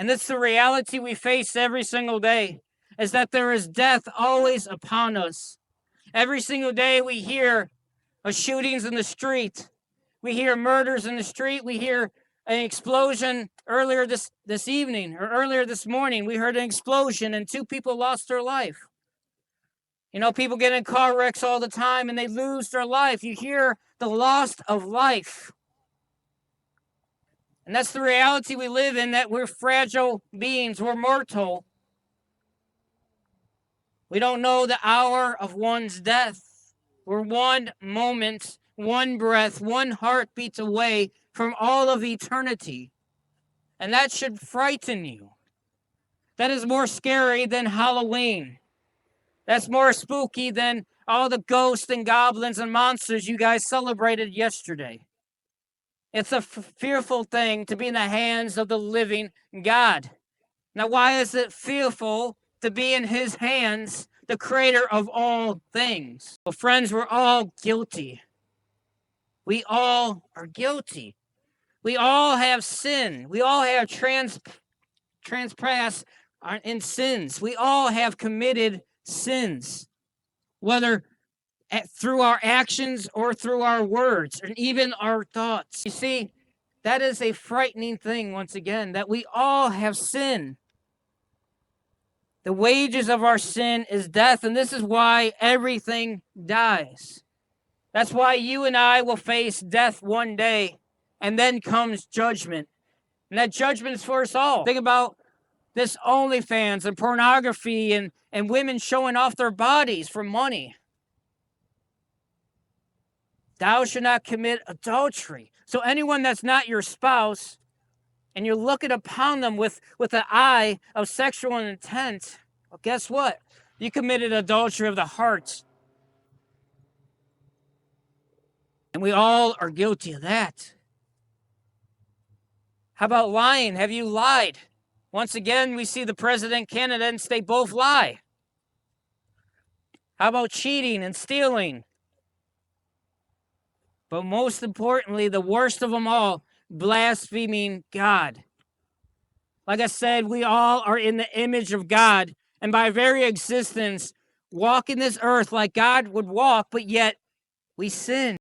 And it's the reality we face every single day, is that there is death always upon us. Every single day we hear of shootings in the street. We hear murders in the street. We hear an explosion earlier this evening, or earlier this morning. We heard an explosion and 2 people lost their life. People get in car wrecks all the time and they lose their life. You hear the loss of life. And that's the reality we live in, that we're fragile beings. We're mortal. We don't know the hour of one's death. We're one moment, one breath, one heartbeat away from all of eternity. And that should frighten you. That is more scary than Halloween. That's more spooky than all the ghosts and goblins and monsters you guys celebrated yesterday. It's a fearful thing to be in the hands of the living God. Now, why is it fearful to be in his hands, the creator of all things? Well, friends, we're all guilty. We all are guilty. We all have sin. We all have transgressed in sins. We all have committed sins, whether through our actions or through our words, and even our thoughts. You see, that is a frightening thing, once again, that we all have sin. The wages of our sin is death, and this is why everything dies. That's why you and I will face death one day, and then comes judgment. And that judgment is for us all. Think about this OnlyFans and pornography and women showing off their bodies for money. Thou shalt not commit adultery. So anyone that's not your spouse, and you're looking upon them with an eye of sexual intent, well, guess what? You committed adultery of the heart. And we all are guilty of that. How about lying? Have you lied? Once again, we see the president candidates, they both lie. How about cheating and stealing? But most importantly, the worst of them all, blaspheming God. Like I said, we all are in the image of God, and by very existence, walk in this earth like God would walk, but yet we sin.